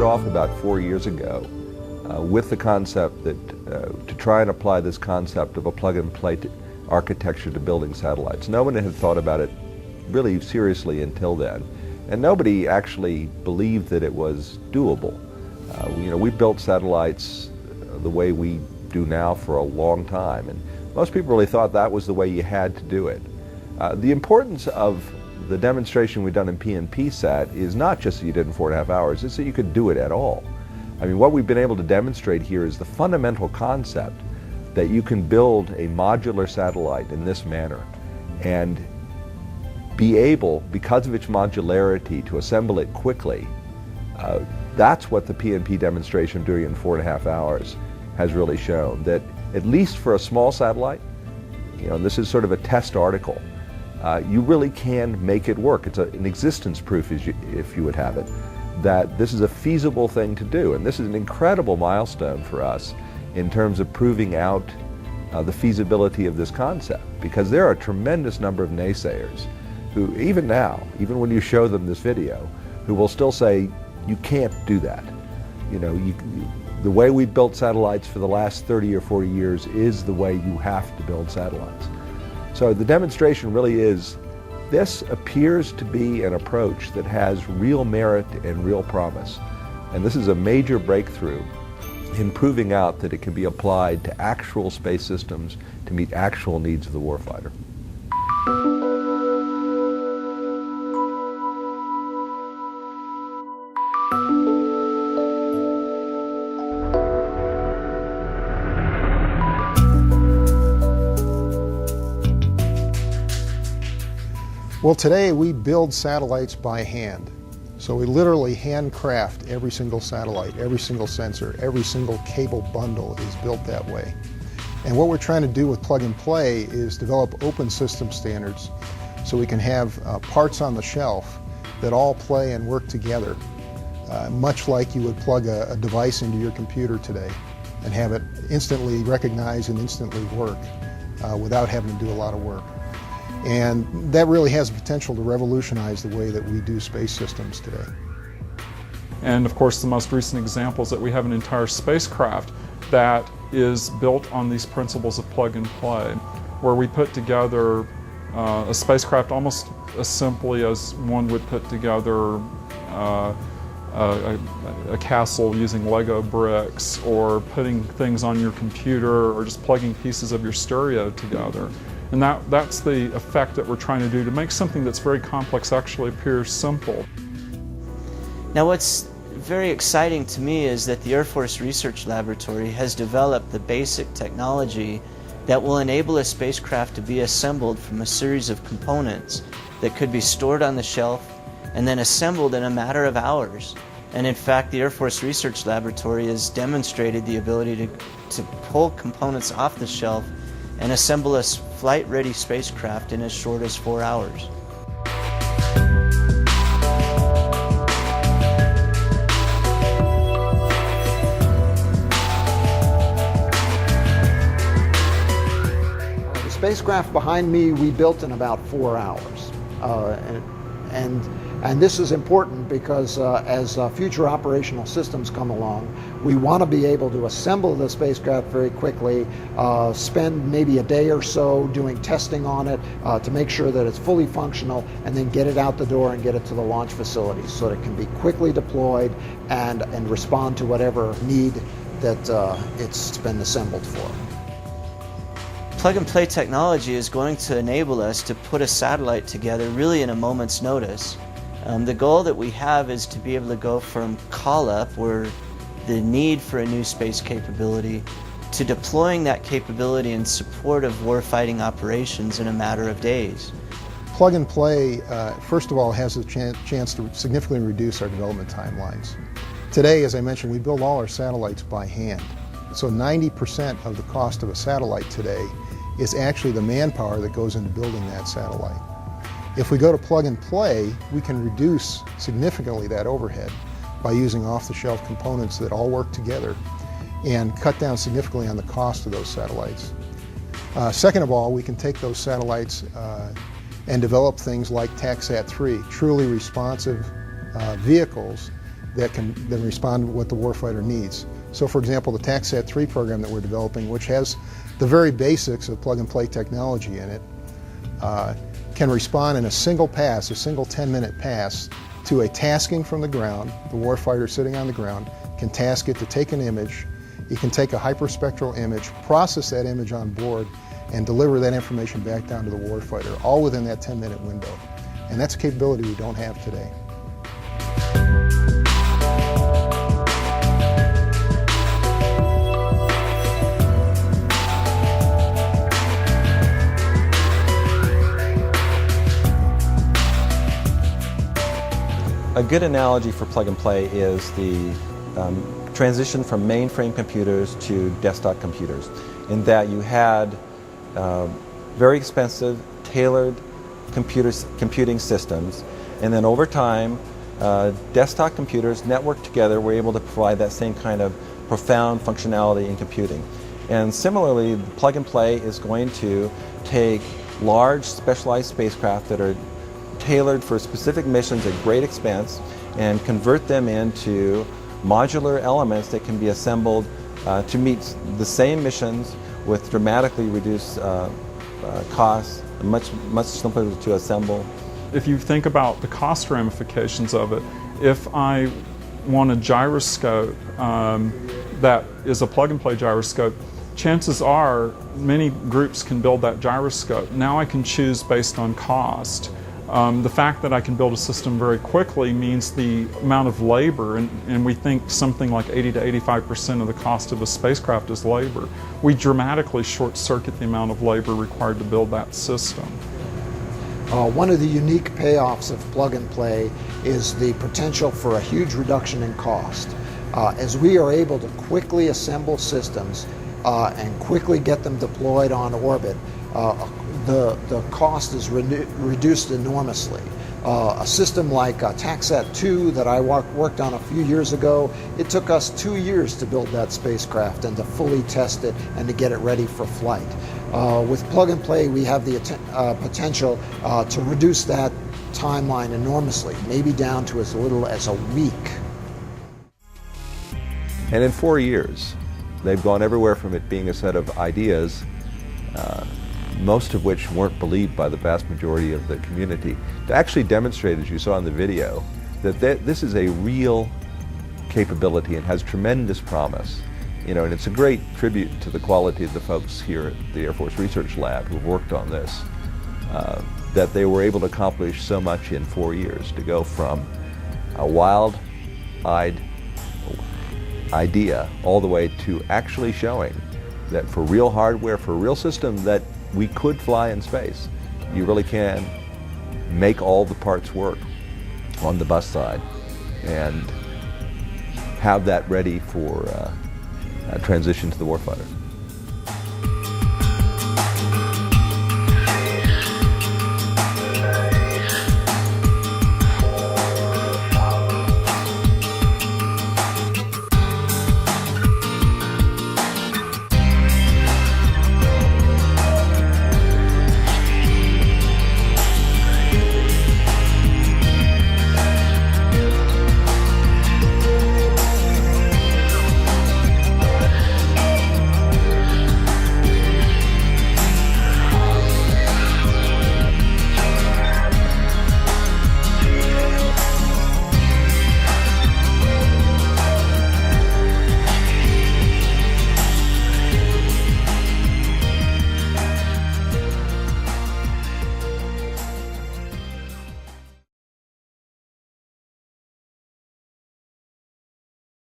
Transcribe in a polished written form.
started off about 4 years ago with the concept that to try and apply this concept of a plug-and-play architecture to building satellites. No one had thought about it really seriously until then, and nobody actually believed that it was doable. We built satellites the way we do now for a long time, and most people really thought that was the way you had to do it. The importance of the demonstration we've done in PNP-SAT is not just that you did it in 4.5 hours, it's that you could do it at all. I mean, what we've been able to demonstrate here is the fundamental concept that you can build a modular satellite in this manner and be able, because of its modularity, to assemble it quickly. That's what the PNP demonstration doing it in 4.5 hours has really shown, that at least for a small satellite, and this is sort of a test article, you really can make it work. It's an existence proof, if you would have it, that this is a feasible thing to do. And this is an incredible milestone for us in terms of proving out the feasibility of this concept, because there are a tremendous number of naysayers who, even now, even when you show them this video, who will still say, you can't do that. The way we've built satellites for the last 30 or 40 years is the way you have to build satellites. So the demonstration really is, this appears to be an approach that has real merit and real promise. And this is a major breakthrough in proving out that it can be applied to actual space systems to meet actual needs of the warfighter. Well, today we build satellites by hand. So we literally handcraft every single satellite, every single sensor, every single cable bundle is built that way. And what we're trying to do with Plug and Play is develop open system standards so we can have parts on the shelf that all play and work together, much like you would plug a device into your computer today and have it instantly recognize and instantly work without having to do a lot of work. And that really has the potential to revolutionize the way that we do space systems today. And of course, the most recent example is that we have an entire spacecraft that is built on these principles of plug and play, where we put together a spacecraft almost as simply as one would put together a castle using Lego bricks, or putting things on your computer, or just plugging pieces of your stereo together. And that's the effect that we're trying to do, to make something that's very complex actually appear simple. Now, what's very exciting to me is that the Air Force Research Laboratory has developed the basic technology that will enable a spacecraft to be assembled from a series of components that could be stored on the shelf and then assembled in a matter of hours. And in fact, the Air Force Research Laboratory has demonstrated the ability to pull components off the shelf and assemble a flight-ready spacecraft in as short as 4 hours. The spacecraft behind me we built in about 4 hours. And this is important because as future operational systems come along, we want to be able to assemble the spacecraft very quickly, spend maybe a day or so doing testing on it to make sure that it's fully functional, and then get it out the door and get it to the launch facilities so that it can be quickly deployed and respond to whatever need that it's been assembled for. Plug and play technology is going to enable us to put a satellite together really in a moment's notice. The goal that we have is to be able to go from call-up, where the need for a new space capability, to deploying that capability in support of warfighting operations in a matter of days. Plug and Play, first of all, has a chance to significantly reduce our development timelines. Today, as I mentioned, we build all our satellites by hand. So 90% of the cost of a satellite today is actually the manpower that goes into building that satellite. If we go to Plug and Play, we can reduce significantly that overhead by using off-the-shelf components that all work together and cut down significantly on the cost of those satellites. Second of all, we can take those satellites and develop things like TACSAT-3, truly responsive vehicles that can then respond to what the warfighter needs. So for example, the TACSAT-3 program that we're developing, which has the very basics of plug-and-play technology in it, can respond in a single pass, a single 10-minute pass, to a tasking from the ground. The warfighter sitting on the ground can task it to take an image. He can take a hyperspectral image, process that image on board, and deliver that information back down to the warfighter, all within that 10-minute window. And that's a capability we don't have today. A good analogy for plug and play is the transition from mainframe computers to desktop computers, in that you had very expensive, tailored computing systems, and then over time, desktop computers networked together were able to provide that same kind of profound functionality in computing. And similarly, plug and play is going to take large, specialized spacecraft that are tailored for specific missions at great expense and convert them into modular elements that can be assembled to meet the same missions with dramatically reduced costs, much simpler to assemble. If you think about the cost ramifications of it, if I want a gyroscope that is a plug-and-play gyroscope, chances are many groups can build that gyroscope. Now I can choose based on cost. The fact that I can build a system very quickly means the amount of labor, and we think something like 80 to 85% of the cost of a spacecraft is labor. We dramatically short-circuit the amount of labor required to build that system. One of the unique payoffs of plug and play is the potential for a huge reduction in cost. As we are able to quickly assemble systems and quickly get them deployed on orbit, the cost is reduced enormously. A system like TACSAT-2 that I worked on a few years ago, it took us 2 years to build that spacecraft and to fully test it and to get it ready for flight. With plug and play, we have the potential to reduce that timeline enormously, maybe down to as little as a week. And in 4 years, they've gone everywhere from it being a set of ideas, most of which weren't believed by the vast majority of the community, to actually demonstrate, as you saw in the video, that this is a real capability and has tremendous promise. You know, and it's a great tribute to the quality of the folks here at the Air Force Research Lab who've worked on this, that they were able to accomplish so much in 4 years, to go from a wild-eyed idea all the way to actually showing that for real hardware, for a real system, that we could fly in space. You really can make all the parts work on the bus side and have that ready for transition to the warfighter.